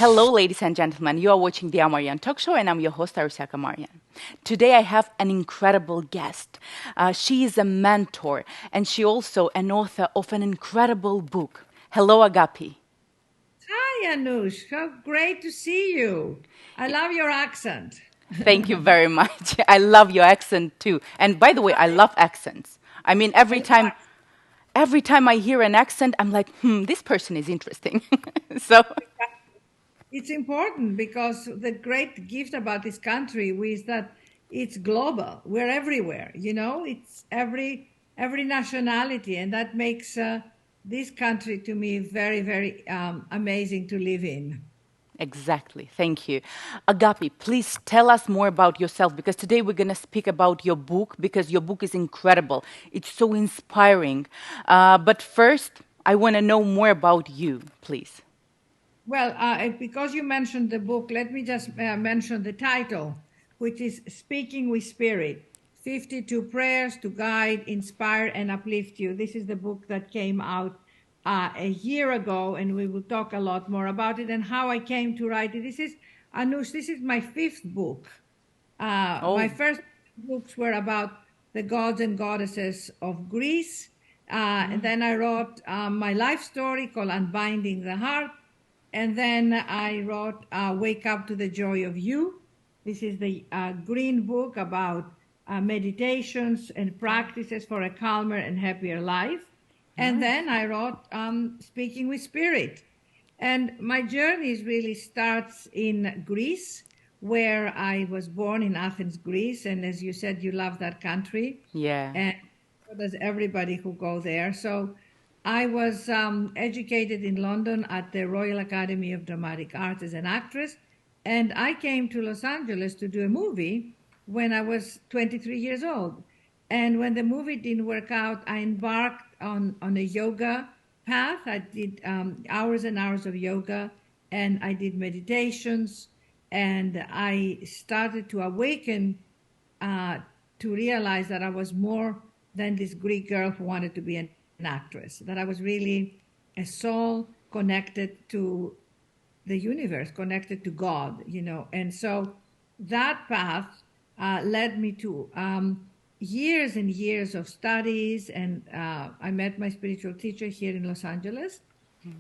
Hello, ladies and gentlemen. You are watching the Amarian talk show, and I'm your host, Amarian. Today, I have an incredible guest. She is a mentor, and she also an author of an incredible book. Hello, Agapi. Hi, Anush. How great to see you. I love your accent. Thank you very much. I love your accent too. And by the way, I love accents. I mean, I know every time I hear an accent, I'm like, this person is interesting. So, it's important because the great gift about this country is that it's global. We're everywhere. It's every nationality, and that makes this country to me very, very amazing to live in. exactly. Thank you. Agapi, please tell us more about yourself because today we're going to speak about your book because your book is incredible. It's so inspiring. But first, I want to know more about you, please. Well, because you mentioned the book, let me just mention the title, which is Speaking with Spirit 52 Prayers to Guide, Inspire, and Uplift You. This is the book that came out a year ago, and we will talk a lot more about it and how I came to write it. Anush, this is my fifth book. My Oh, first books were about the gods and goddesses of Greece. And then I wrote my life story called Unbinding the Heart. And then I wrote Wake Up to the Joy of You. This is the green book about meditations and practices for a calmer and happier life. And nice. then I wrote Speaking with Spirit. And my journey really starts in Greece, where I was born in Athens, Greece. And as you said, you love that country. Yeah. And so does everybody who go there. So I was educated in London at the Royal Academy of Dramatic Arts as an actress. And I came to Los Angeles to do a movie when I was 23 years old. And when the movie didn't work out, I embarked on a yoga path. I did hours and hours of yoga, and I did meditations, and I started to awaken to realize that I was more than this Greek girl who wanted to be an actress, that I was really a soul connected to the universe, connected to God. And so that path led me to years and years of studies. And I met my spiritual teacher here in Los Angeles,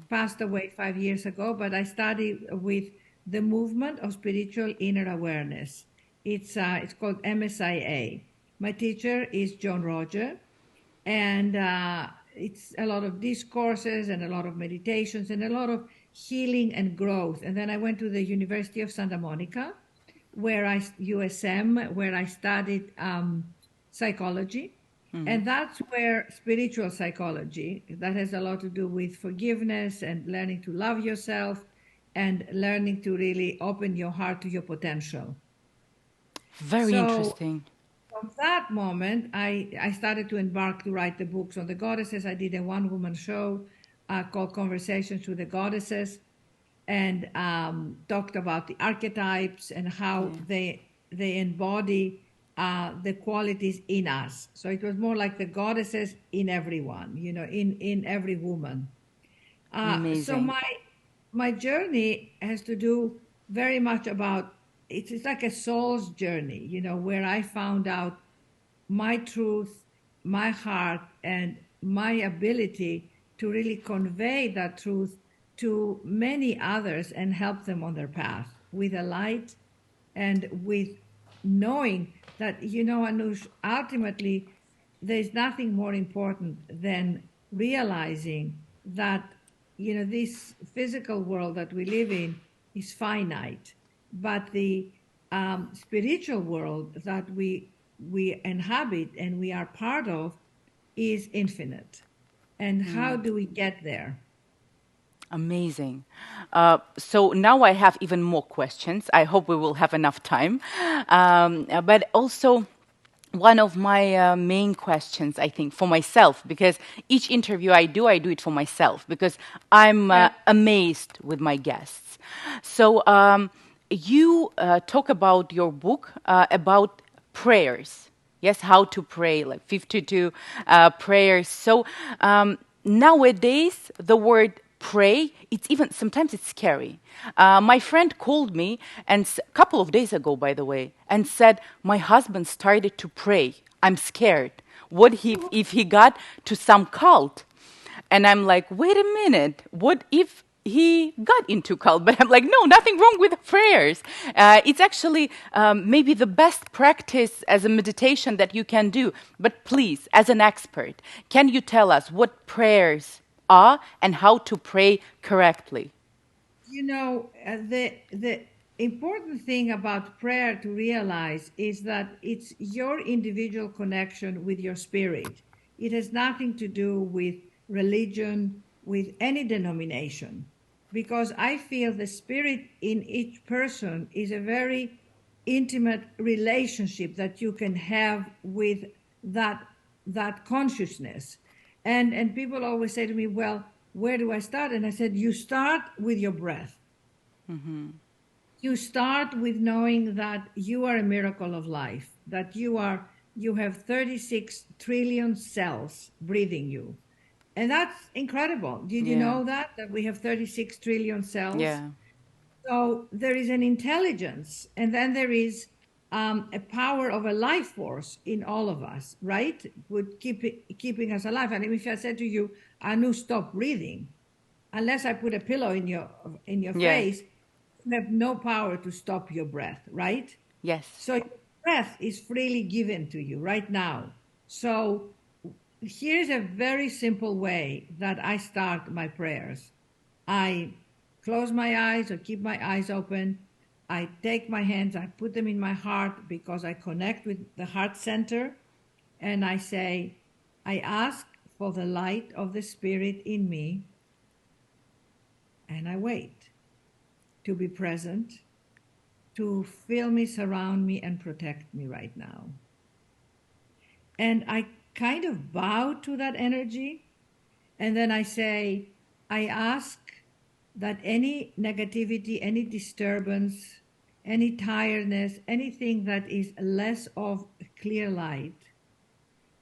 passed away 5 years ago, but I studied with the movement of spiritual inner awareness. It's called MSIA. My teacher is John Roger, and it's a lot of discourses and a lot of meditations and a lot of healing and growth. And then I went to the University of Santa Monica, USM, where I studied psychology. And that's where spiritual psychology, that has a lot to do with forgiveness and learning to love yourself and learning to really open your heart to your potential. Very So interesting. from that moment, I started to embark to write the books on the goddesses. I did a one-woman show called Conversations with the Goddesses, and talked about the archetypes and how they embody the qualities in us. So it was more like the goddesses in everyone, in every woman. So Amazing. my journey has to do very much about it's like a soul's journey, where I found out my truth, my heart, and my ability to really convey that truth to many others and help them on their path with a light and with knowing that, Anush, ultimately, there's nothing more important than realizing that, this physical world that we live in is finite, but the spiritual world that we inhabit and we are part of is infinite. And how do we get there? Amazing. So now I have even more questions. I hope we will have enough time. But also, one of my main questions, I think, for myself, because each interview I do it for myself, because I'm Yeah. amazed with my guests. So you talk about your book about prayers. Yes, how to pray, like 52 prayers. So nowadays, the word pray, sometimes it's scary. My friend called me and a couple of days ago, by the way, and said, my husband started to pray. I'm scared. What if he got to some cult? And I'm like, wait a minute, what if he got into cult? But I'm like, no, nothing wrong with prayers. It's actually maybe the best practice as a meditation that you can do. But please, as an expert, can you tell us what prayers are and how to pray correctly? The important thing about prayer to realize is that it's your individual connection with your spirit. It has nothing to do with religion, with any denomination, because I feel the spirit in each person is a very intimate relationship that you can have with that consciousness. And people always say to me, well, where do I start? And I said, you start with your breath. You start with knowing that you are a miracle of life, that you have 36 trillion cells breathing you. And that's incredible. Did you know that we have 36 trillion cells? Yeah. So there is an intelligence, and then there is a power of a life force in all of us, right? Would keeping us alive. And if I said to you, Anu, stop breathing, unless I put a pillow in your face, you have no power to stop your breath, right? Yes. So your breath is freely given to you right now. So here's a very simple way that I start my prayers. I close my eyes or keep my eyes open. I take my hands, I put them in my heart because I connect with the heart center. And I say, I ask for the light of the Spirit in me. And I wait to be present, to fill me, surround me, and protect me right now. And I kind of bow to that energy. And then I say, I ask that any negativity, any disturbance, any tiredness, anything that is less of clear light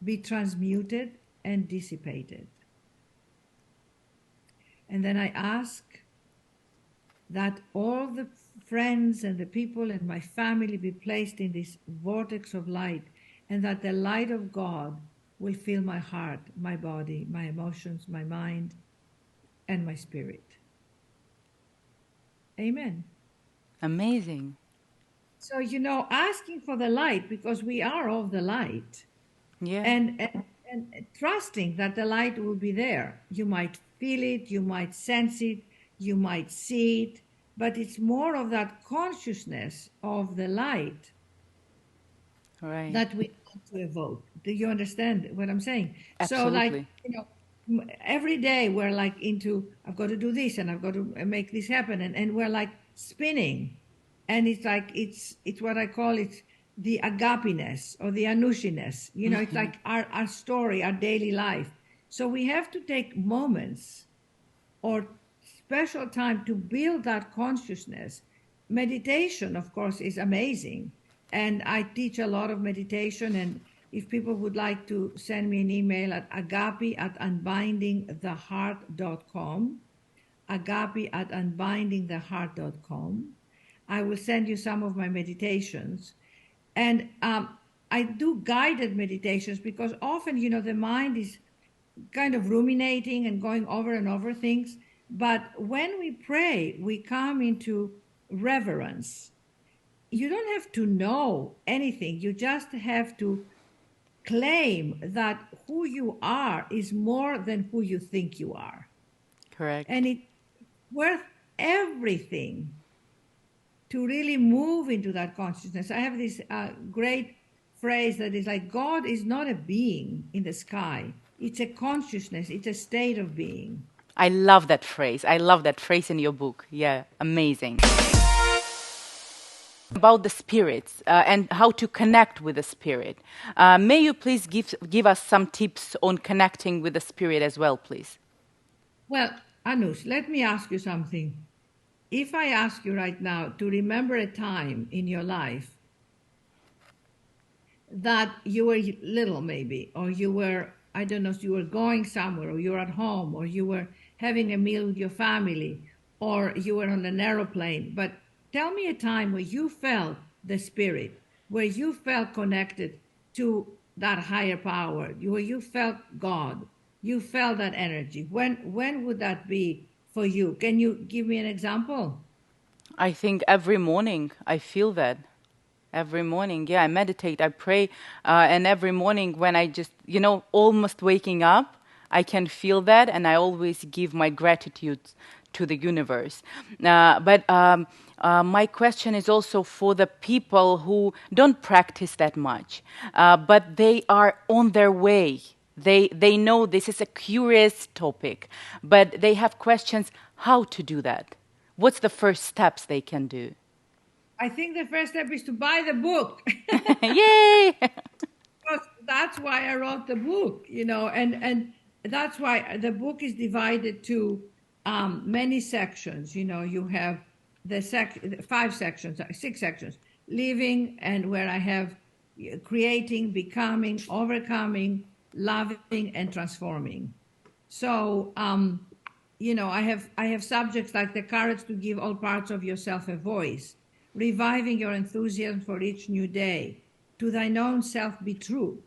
be transmuted and dissipated. And then I ask that all the friends and the people and my family be placed in this vortex of light, and that the light of God will fill my heart, my body, my emotions, my mind, and my spirit. Amen. Amazing. So, asking for the light, because we are of the light, Yeah. and trusting that the light will be there. You might feel it, you might sense it, you might see it, but it's more of that consciousness of the light that we want to evoke. Do you understand what I'm saying? Absolutely. So, every day we're like I've got to do this and I've got to make this happen, and we're like spinning, and it's like it's what I call it the agapiness or the anushiness. It's like our story, our daily life. So we have to take moments or special time to build that consciousness. Meditation, of course, is amazing, and I teach a lot of meditation. And if people would like to send me an email at agapi@unbindingtheheart.com, agapi@unbindingtheheart.com, I will send you some of my meditations. And I do guided meditations because often, the mind is kind of ruminating and going over and over things. But when we pray, we come into reverence. You don't have to know anything. You just have to claim that who you are is more than who you think you are. Correct. And it's worth everything to really move into that consciousness. I have this great phrase that is like, God is not a being in the sky. It's a consciousness. It's a state of being. I love that phrase. I love that phrase in your book. Yeah, amazing. About the spirits and how to connect with the spirit. May you please give us some tips on connecting with the spirit as well, please? Well, Anush, let me ask you something. If I ask you right now to remember a time in your life that you were little maybe, or you were, I don't know, you were going somewhere, or you were at home, or you were having a meal with your family, or you were on an aeroplane. But tell me a time where you felt the Spirit, where you felt connected to that higher power, where you felt God, you felt that energy. When would that be for you? Can you give me an example? I think every morning I feel that. Every morning, yeah, I meditate, I pray, and every morning when I just, almost waking up, I can feel that, and I always give my gratitude to the universe. But my question is also for the people who don't practice that much, but they are on their way. They know this is a curious topic, but they have questions how to do that. What's the first steps they can do? I think the first step is to buy the book. Yay! Because that's why I wrote the book, and that's why the book is divided to many sections. You have the 5 sections, 6 sections: living, and where I have creating, becoming, overcoming, loving, and transforming. So, I have subjects like the courage to give all parts of yourself a voice, reviving your enthusiasm for each new day, to thine own self be true.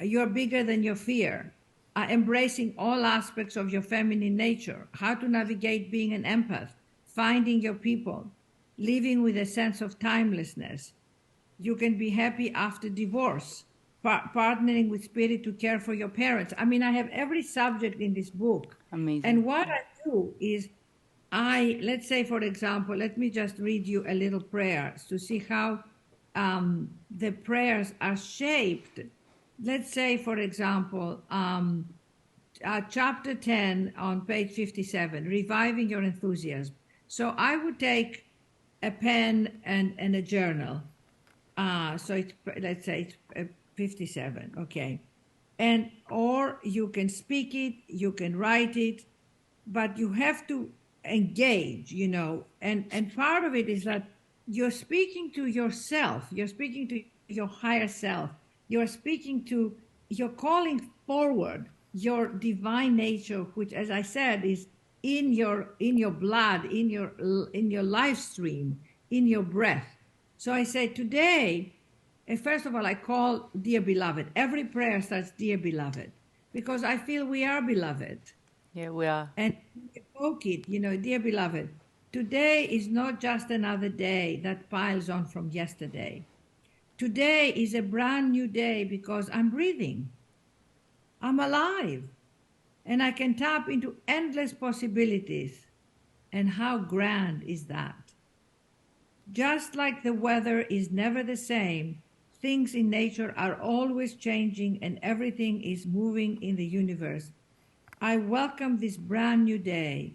You're bigger than your fear. Embracing all aspects of your feminine nature, how to navigate being an empath, finding your people, living with a sense of timelessness. You can be happy after divorce, partnering with spirit to care for your parents. I mean, I have every subject in this book. Amazing. And what I do is let's say, for example, let me just read you a little prayer to see how the prayers are shaped. Let's say, for example, chapter 10 on page 57, reviving your enthusiasm. So I would take a pen and a journal. Let's say it's 57, okay. Or you can speak it, you can write it, but you have to engage, and part of it is that you're speaking to yourself, you're speaking to your higher self, you're calling forward your divine nature, which, as I said, is in your blood, in your life stream, in your breath. So I say today, first of all, I call dear beloved. Every prayer starts dear beloved, because I feel we are beloved. Yeah, we are. And evoke it, dear beloved, today is not just another day that piles on from yesterday. Today is a brand new day because I'm breathing. I'm alive. And I can tap into endless possibilities. And how grand is that? Just like the weather is never the same, things in nature are always changing and everything is moving in the universe. I welcome this brand new day,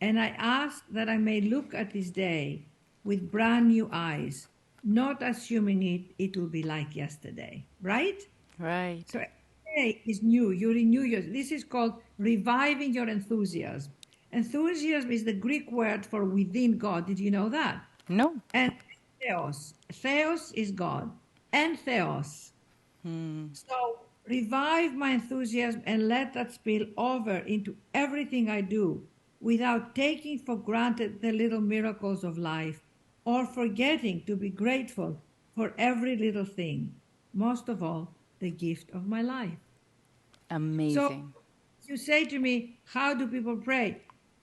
and I ask that I may look at this day with brand new eyes, not assuming it will be like yesterday, right? Right. So every day is new. You renew this is called reviving your enthusiasm. Enthusiasm is the Greek word for within God. Did you know that? No. And theos. Theos is God. And theos. So revive my enthusiasm and let that spill over into everything I do without taking for granted the little miracles of life or forgetting to be grateful for every little thing. Most of all, the gift of my life. So Amazing. you say to me, how do people pray?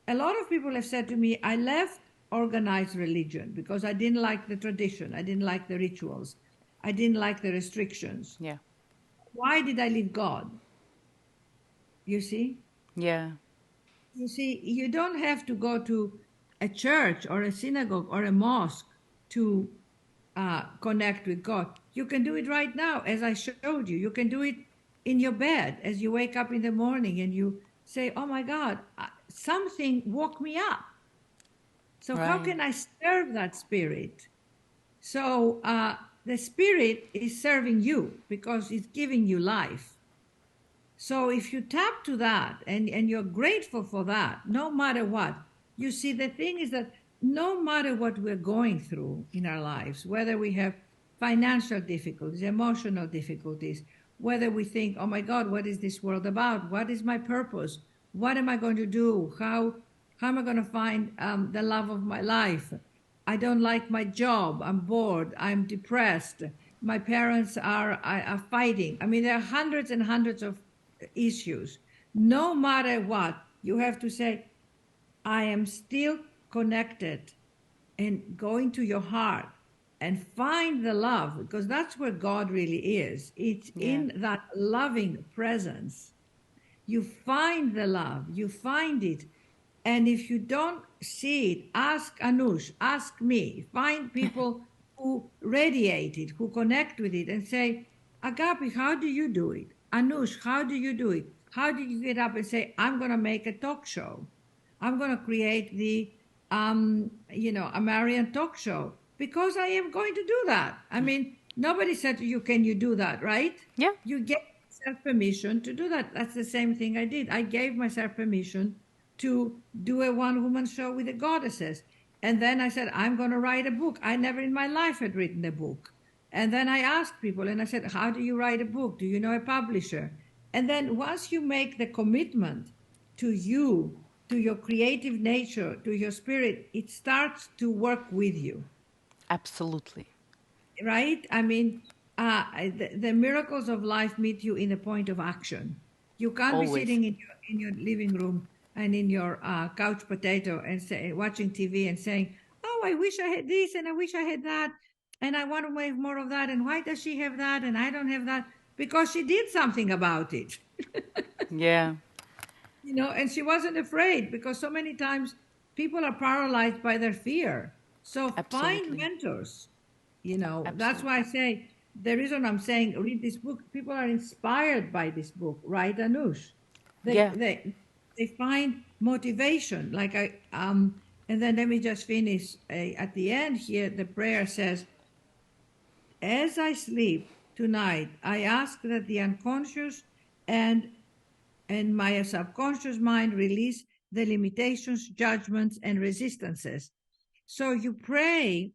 A lot of people have said to me, I left organized religion because I didn't like the tradition. I didn't like the rituals. I didn't like the restrictions. Yeah. Why did I leave God? You see? Yeah. You see, you don't have to go to a church or a synagogue or a mosque to connect with God. You can do it right now, as I showed you. You can do it in your bed as you wake up in the morning and you say, oh my God, something woke me up. So how Right. can I serve that spirit? So the spirit is serving you because it's giving you life. So if you tap to that and you're grateful for that, no matter what, you see, the thing is that no matter what we're going through in our lives, whether we have financial difficulties, emotional difficulties, whether we think, oh my God, what is this world about? What is my purpose? What am I going to do? How am I going to find the love of my life? I don't like my job. I'm bored. I'm depressed. My parents are fighting. I mean, there are hundreds and hundreds of issues. No matter what, you have to say, I am still connected, and going to your heart and find the love, because that's where God really is. It's Yeah. in that loving presence. You find the love, you find it. And if you don't see it, ask Anush, ask me, find people who radiate it, who connect with it, and say, Agapi, how do you do it? Anush, how do you do it? How do you get up and say, I'm going to make a talk show? I'm going to create the, Amarian talk show, because I am going to do that. I mean, nobody said to you, can you do that, right? Yeah. You get yourself permission to do that. That's the same thing I did. I gave myself permission to do a one-woman show with the goddesses. And then I said, I'm going to write a book. I never in my life had written a book. And then I asked people and I said, how do you write a book? Do you know a publisher? And then once you make the commitment to you, to your creative nature, to your spirit, it starts to work with you. Absolutely. Right? I mean, the miracles of life meet you in a point of action. You can't be Always. sitting in your living room and in your couch potato and watching TV and saying, "Oh, I wish I had this and I wish I had that, and I want to have more of that. And why does she have that and I don't have that? Because she did something about it." Yeah. And she wasn't afraid, because so many times people are paralyzed by their fear. So find Absolutely. mentors. That's why I Absolutely. say, the reason I'm saying read this book, people are inspired by this book, right, Anush? They Yeah. they they find motivation. And then let me just finish. At the end here, the prayer says, as I sleep tonight, I ask that the unconscious and my subconscious mind release the limitations, judgments, and resistances. So you pray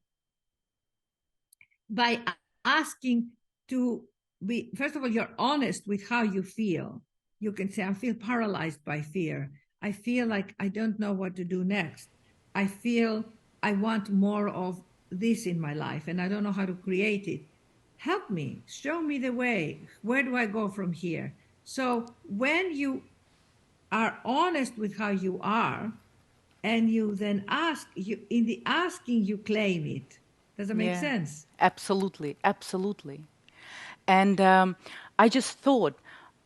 by asking to be, first of all, you're honest with how you feel. You can say, I feel paralyzed by fear. I feel like I don't know what to do next. I feel I want more of this in my life and I don't know how to create it. Help me, show me the way. Where do I go from here? So when you are honest with how you are, and you then ask, you in the asking you claim it. Does that make Yeah. sense? Absolutely. Absolutely. And I just thought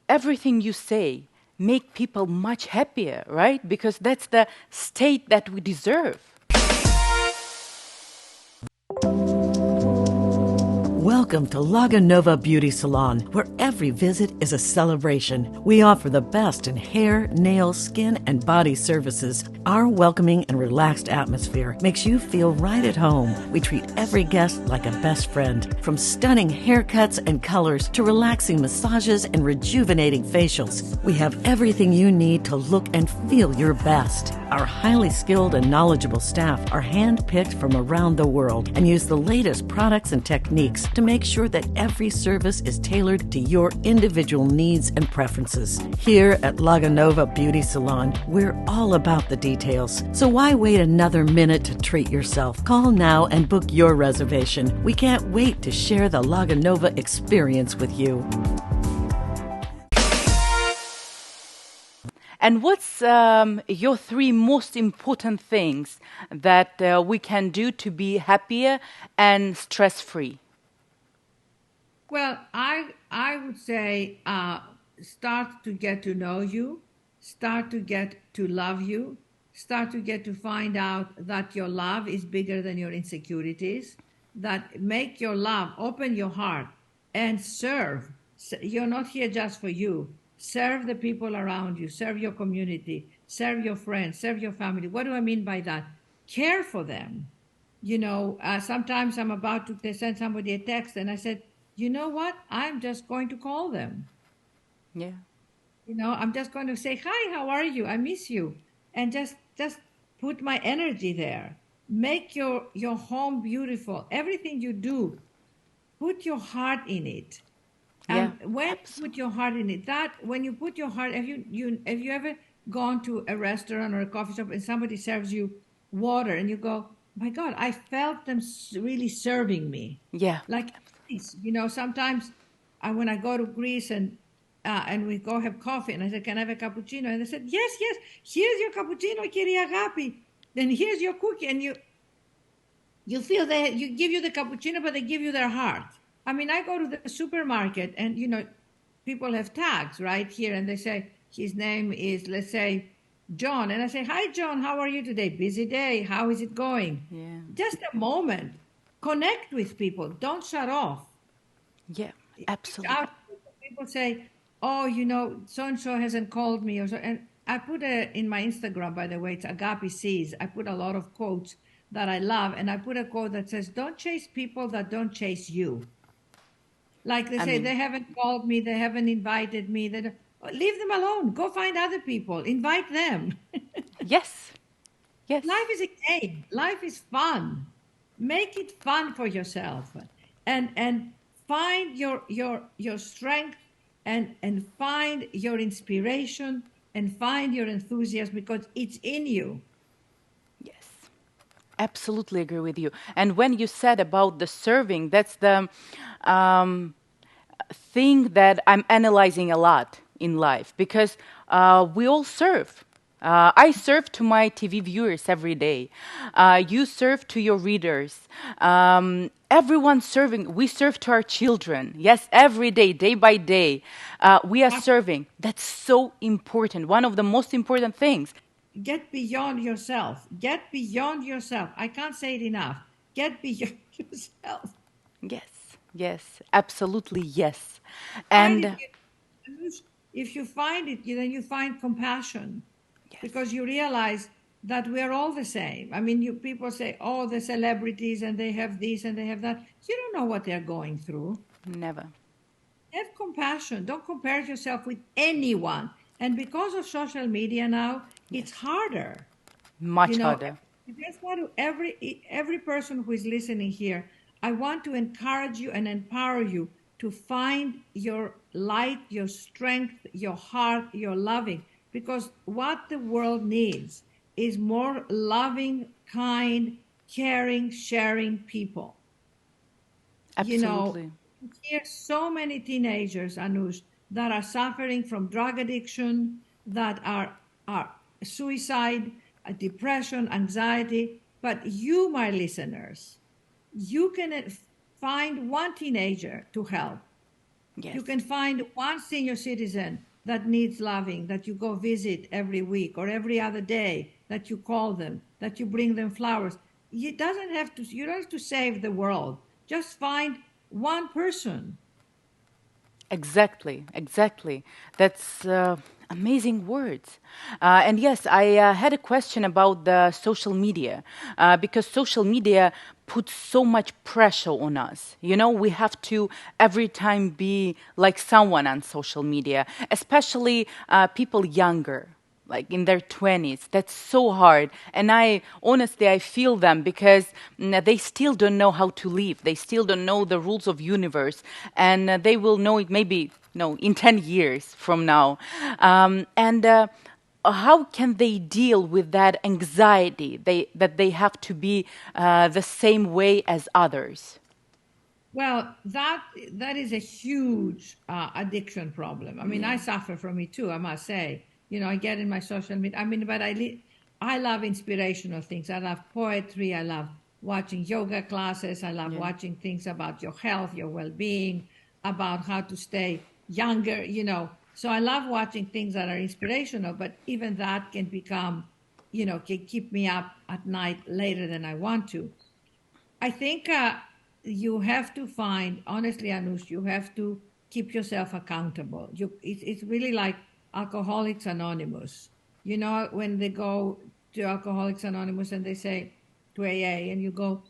everything you say make people much happier, right? Because that's the state that we deserve. Welcome to Laganova Beauty Salon, where every visit is a celebration. We offer the best in hair, nails, skin, and body services. Our welcoming and relaxed atmosphere makes you feel right at home. We treat every guest like a best friend. From stunning haircuts and colors to relaxing massages and rejuvenating facials, we have everything you need to look and feel your best. Our highly skilled and knowledgeable staff are hand-picked from around the world and use the latest products and techniques to make sure that every service is tailored to your individual needs and preferences. Here at Laganova Beauty Salon, we're all about the details. So why wait another minute to treat yourself? Call now and book your reservation. We can't wait to share the Laganova experience with you. And what's your three most important things that we can do to be happier and stress-free? Well, I would say start to get to know you, start to get to love you, start to get to find out that your love is bigger than your insecurities, that make your love, open your heart and serve. You're not here just for you. Serve the people around you, serve your community, serve your friends, serve your family. What do I mean by that? Care for them. Sometimes I'm about to send somebody a text and I said, you know what? I'm just going to call them. Yeah. I'm just going to say, hi, how are you? I miss you. And just put my energy there. Make your home beautiful. Everything you do, put your heart in it. Yeah. And when you put Absolutely. your heart in it, that when you put your heart, have you ever gone to a restaurant or a coffee shop and somebody serves you water and you go, my God, I felt them really serving me. Yeah. Like, sometimes when I go to Greece and we go have coffee and I said, can I have a cappuccino? And they said, yes, yes, here's your cappuccino, Kyria Agapi. Then here's your cookie. And you feel you give you the cappuccino, but they give you their heart. I mean, I go to the supermarket and, people have tags right here and they say, his name is, let's say, John. And I say, hi, John, how are you today? Busy day. How is it going? Yeah. Just a moment. Connect with people. Don't shut off. Yeah. Reach Absolutely. out. People say, oh, so-and-so hasn't called me. Or so. And I put in my Instagram, by the way, it's Agapi Sees. I put a lot of quotes that I love. And I put a quote that says, don't chase people that don't chase you. Like they I say, mean, they haven't called me, they haven't invited me. Leave them alone. Go find other people. Invite them. yes. Yes. Life is a game. Life is fun. Make it fun for yourself, and find your strength, and find your inspiration, and find your enthusiasm because it's in you. Yes. Absolutely agree with you. And when you said about the serving, that's the um, thing that I'm analyzing a lot in life because we all serve. I serve to my TV viewers every day. You serve to your readers. Everyone serving. We serve to our children. Yes, every day, day by day, we are serving. That's so important. One of the most important things. Get beyond yourself. Get beyond yourself. I can't say it enough. Get beyond yourself. Yes, yes, absolutely yes. Find And it. If you find it, then you find compassion, yes, because you realize that we're all the same. I mean, people say, "Oh, the celebrities and they have this and they have that." You don't know what they're going through. never. Have compassion. Don't compare yourself with anyone. And because of social media now, it's Yes, harder. You much know, harder. I just want to every person who is listening here, I want to encourage you and empower you to find your light, your strength, your heart, your loving, because what the world needs is more loving, kind, caring, sharing people. You know, Absolutely. hear so many teenagers, Anush, that are suffering from drug addiction, that are suicide, depression, anxiety. But you, my listeners, you can find one teenager to help. Yes, You can find one senior citizen that needs loving, that you go visit every week or every other day, that you call them, that you bring them flowers. You don't have to save the world. Just find one person. exactly, exactly. That's amazing words. And yes, I had a question about the social media because social media puts so much pressure on us. You know, we have to every time be like someone on social media, especially people younger, like in their 20s. That's so hard. And I honestly, I feel them because they still don't know how to live. They still don't know the rules of universe. And they will know it maybe, no, in 10 years from now. And how can they deal with that anxiety that they have to be the same way as others? Well, that is a huge addiction problem. I mean, I Yeah. suffer from it too, I must say. I get in my social media. I mean, but I love inspirational things. I love poetry. I love watching yoga classes. I love Yeah. watching things about your health, your well-being, about how to stay younger. So I love watching things that are inspirational, but even that can become, can keep me up at night later than I want to. I think you have to find, honestly, Anush, you have to keep yourself accountable. It's really like Alcoholics Anonymous. When they go to Alcoholics Anonymous and they say to AA, and you go,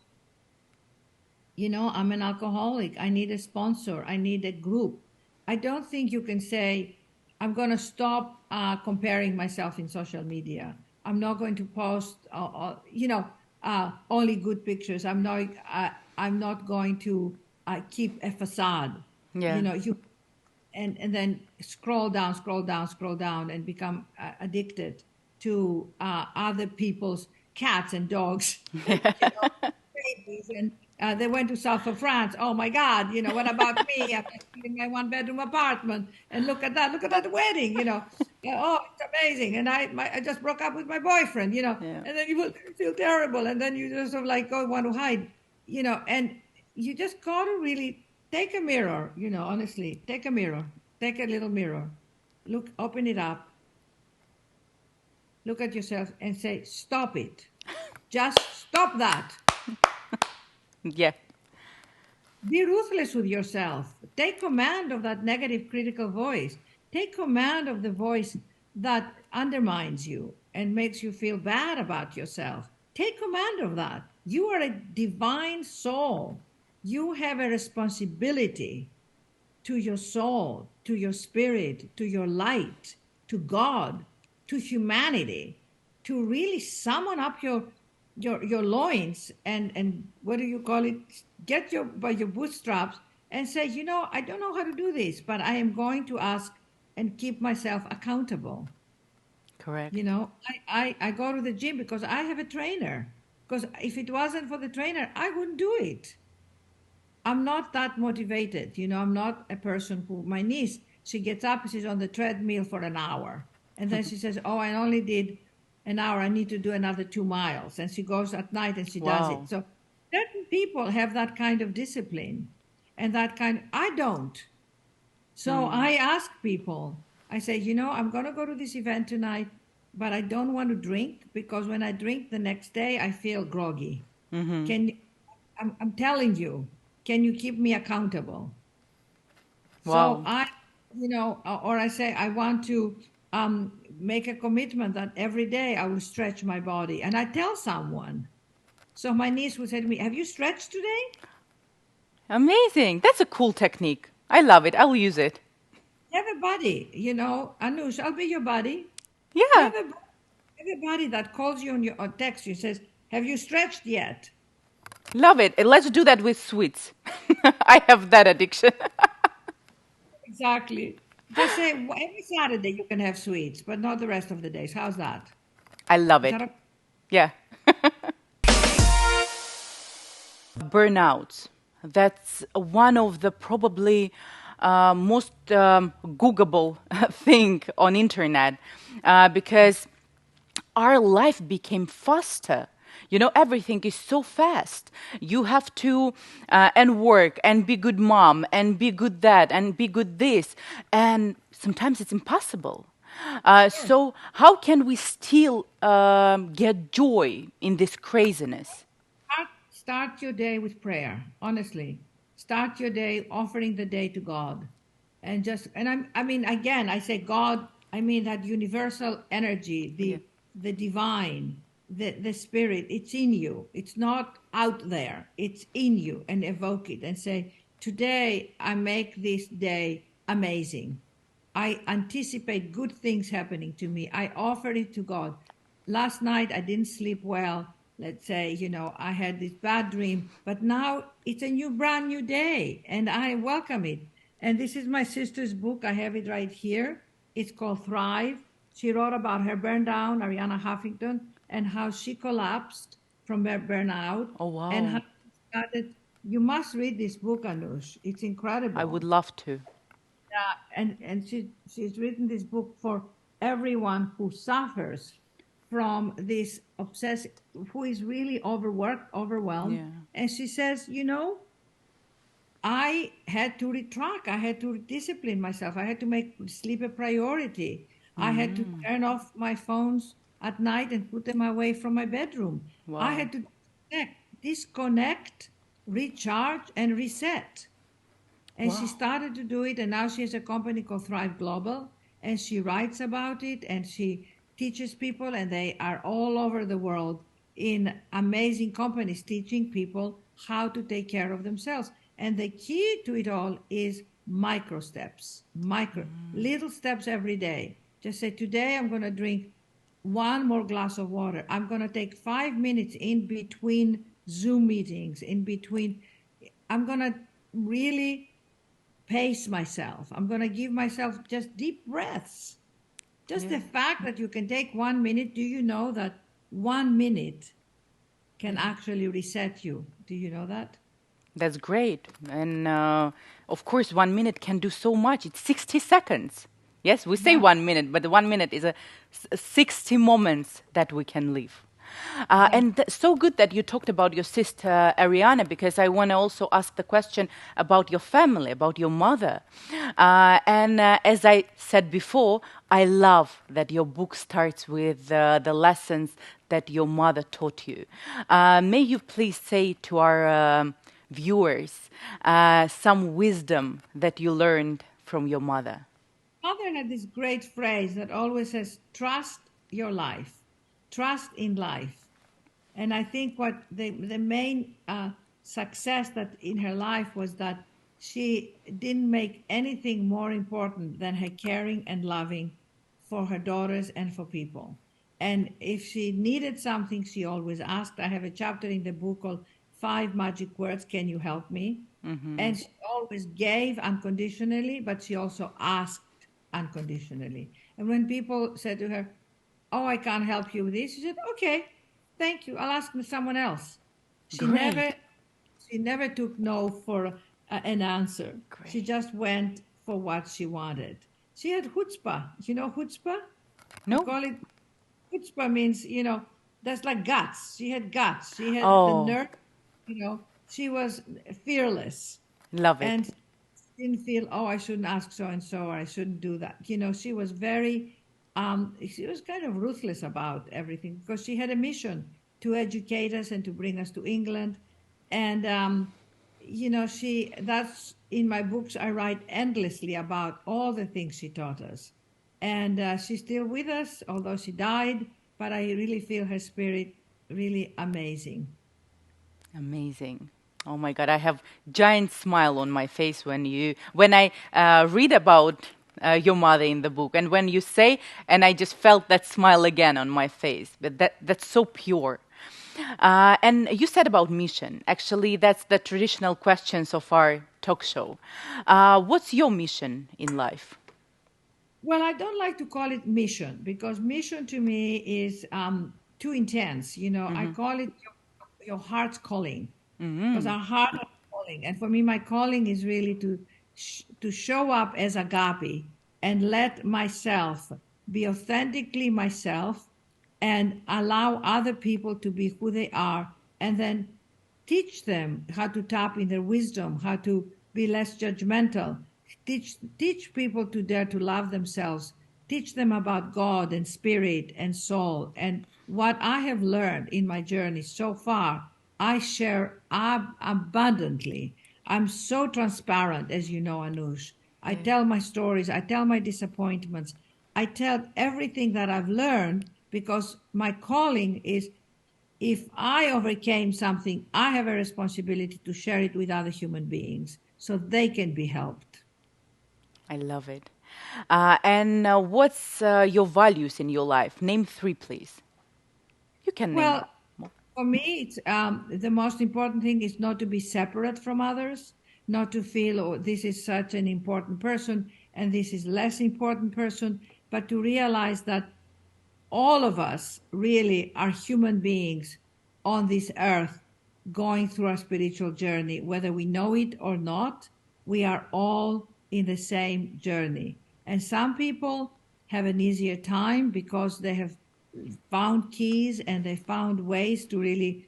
I'm an alcoholic. I need a sponsor. I need a group. I don't think you can say, I'm going to stop comparing myself in social media. I'm not going to post, only good pictures. I'm not going to keep a facade. Yeah. You and then scroll down, scroll down, scroll down, and become addicted to other people's cats and dogs, babies. And they went to south of France. Oh my God, what about me? I'm in my one-bedroom apartment, and look at that wedding. Oh, it's amazing. And I just broke up with my boyfriend. Yeah. And then you will feel terrible, and then you just sort of like want to hide. And you just got to really take a mirror. Honestly, take a mirror, take a little mirror, look, open it up, look at yourself, and say, "Stop it! Just stop that." Yeah. Be ruthless with yourself. Take command of that negative critical voice. Take command of the voice that undermines you and makes you feel bad about yourself. Take command of that. You are a divine soul. You have a responsibility to your soul, to your spirit, to your light, to God, to humanity, to really summon up your loins and what do you call it? Get by your bootstraps and say, I don't know how to do this, but I am going to ask and keep myself accountable. Correct. I go to the gym because I have a trainer. Because if it wasn't for the trainer, I wouldn't do it. I'm not that motivated. I'm not a person who, my niece, she gets up, she's on the treadmill for an hour. And then she says, oh, I only did an hour. I need to do another 2 miles. And she goes at night and she does Wow. it. So certain people have that kind of discipline and I don't. So I ask people, I say, I'm going to go to this event tonight, but I don't want to drink because when I drink the next day, I feel groggy. I'm telling you, can you keep me accountable? So Wow. or I say, I want to make a commitment that every day I will stretch my body. And I tell someone. So my niece would say to me, have you stretched today? Amazing. That's a cool technique. I love it. I will use it. Have a buddy, Anush, I'll be your buddy. Yeah. Have a buddy that calls you or texts you, says, have you stretched yet? Love it. And let's do that with sweets. I have that addiction. Exactly. Just say, every Saturday you can have sweets, but not the rest of the days. How's that? I love Is it. that okay? Yeah. Burnouts. That's one of the probably most Googleable thing on internet because our life became faster. Everything is so fast. You have to and work and be good mom and be good that and be good this, and sometimes it's impossible. So how can we still get joy in this craziness? Start your day with prayer, honestly. Start your day offering the day to God. I mean, again, I say God, I mean that universal energy, Yeah. the divine, the spirit, it's in you. It's not out there. It's in you, and evoke it and say, today I make this day amazing. I anticipate good things happening to me. I offer it to God. Last night I didn't sleep well. Let's say, I had this bad dream, but now it's a brand new day, and I welcome it. And this is my sister's book. I have it right here. It's called Thrive. She wrote about her burn down, Ariana Huffington, and how she collapsed from her burnout. Oh, wow. And how she started. You must read this book, Anush. It's I would incredible. love to. And she's written this book for everyone who suffers from this obsessive, who is really overworked, overwhelmed. Yeah. And she says, I had to retract. I had to discipline myself. I had to make sleep a priority. I had to turn off my phones at night and put them away from my bedroom. I Wow. had to disconnect, recharge, and reset. And she Wow. started to do it, and now she has a company called Thrive Global, and she writes about it, and she teaches people, and they are all over the world in amazing companies teaching people how to take care of themselves. And the key to it all is micro steps, little steps every day. Just say, today I'm going to drink one more glass of water. I'm going to take 5 minutes in between Zoom meetings, I'm going to really pace myself. I'm going to give myself just deep breaths. Just the fact that you can take 1 minute, do you know that 1 minute can actually reset you? Do you know that? That's great. And of course, 1 minute can do so much. It's 60 seconds. Yes, we say 1 minute, but the 1 minute is 60 moments that we can live. And so good that you talked about your sister Ariana, because I want to also ask the question about your family, about your mother. And as I said before, I love that your book starts with the lessons that your mother taught you. May you please say to our viewers some wisdom that you learned from your mother? Mother had this great phrase that always says, trust your life, trust in life. And I think what the main success that in her life was that she didn't make anything more important than her caring and loving for her daughters and for people. And if she needed something, she always asked. I have a chapter in the book called 5 Magic Words, Can You Help Me? And she always gave unconditionally, but she also asked unconditionally. And when people said to her, oh, I can't help you with this, she said, okay, thank you, I'll ask someone else. She never took no for an answer. Great. She just went for what she wanted. She had chutzpah. You know chutzpah? No. I call it, chutzpah means, that's like guts. She had guts. She had Oh. the nerve, she was fearless. Love it. And didn't feel, oh, I shouldn't ask so-and-so, or I shouldn't do that. She was very, she was kind of ruthless about everything because she had a mission to educate us and to bring us to England. And, that's in my books, I write endlessly about all the things she taught us. And she's still with us, although she died, but I really feel her spirit really amazing. Amazing. Oh my God, I have giant smile on my face when I read about your mother in the book, and when you say, and I just felt that smile again on my face. But that's so pure. And you said about mission. Actually, that's the traditional questions of our talk show. What's your mission in life? Well, I don't like to call it mission because mission to me is too intense. I call it your heart's calling. Because our heart is calling. And for me, my calling is really to show up as Agapi and let myself be authentically myself and allow other people to be who they are, and then teach them how to tap in their wisdom, how to be less judgmental, teach people to dare to love themselves, teach them about God and spirit and soul. And what I have learned in my journey so far, I share abundantly. I'm so transparent, as you know, Anush. I tell my stories. I tell my disappointments. I tell everything that I've learned because my calling is, if I overcame something, I have a responsibility to share it with other human beings so they can be helped. I love it. And what's your values in your life? Name 3, please. You can name. Well, for me, it's the most important thing is not to be separate from others, not to feel, oh, this is such an important person and this is less important person, but to realize that all of us really are human beings on this earth going through our spiritual journey. Whether we know it or not, we are all in the same journey. And some people have an easier time because they have found keys and they found ways to really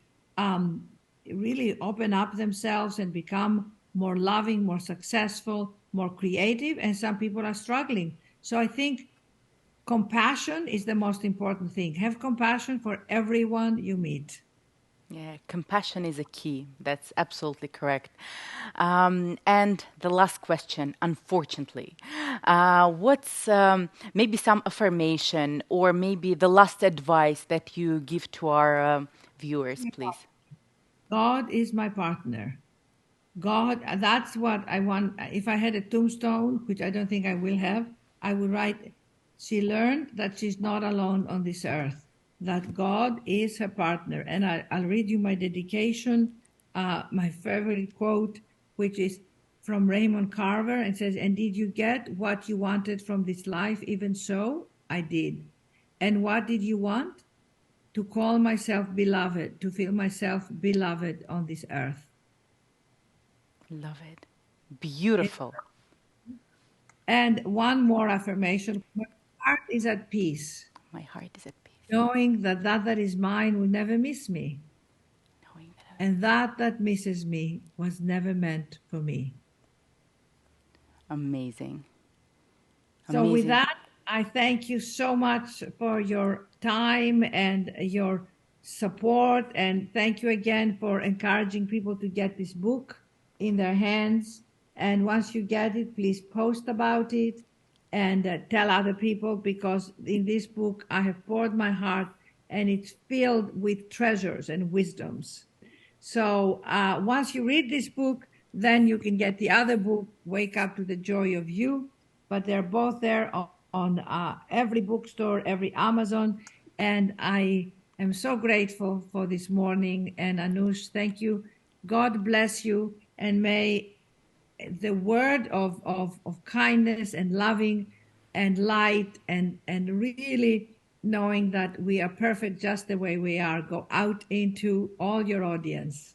open up themselves and become more loving, more successful, more creative. And some people are struggling. So I think compassion is the most important thing. Have compassion for everyone you meet. Yeah, compassion is a key. That's absolutely correct. And the last question, unfortunately, what's maybe some affirmation or maybe the last advice that you give to our viewers, please? God is my partner. God, that's what I want. If I had a tombstone, which I don't think I will have, I would write, she learned that she's not alone on this earth, that God is her partner. And I'll read you my dedication, my favorite quote, which is, from Raymond Carver, and says, "And did you get what you wanted from this life? Even so, I did. And what did you want? To call myself beloved, to feel myself beloved on this earth." Love it. Beautiful. And one more affirmation: my heart is at peace, My heart is at peace. knowing that that is mine will never miss me, Knowing that and that misses me was never meant for me. Amazing. So with Amazing. that, I thank you so much for your time and your support, and thank you again for encouraging people to get this book in their hands. And once you get it, please post about it and tell other people, because in this book I have poured my heart, and it's filled with treasures and wisdoms. So once you read this book, then you can get the other book, Wake Up to the Joy of You. But they're both there on every bookstore, every Amazon. And I am so grateful for this morning. And Anush, thank you. God bless you. And may the word of kindness and loving and light and really knowing that we are perfect just the way we are go out into all your audience.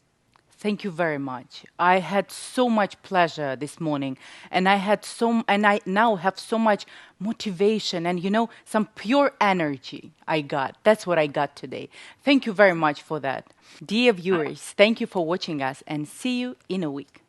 Thank you very much. I had so much pleasure this morning, and I now have so much motivation and some pure energy I got. That's what I got today. Thank you very much for that. Dear viewers, thank you for watching us, and see you in a week.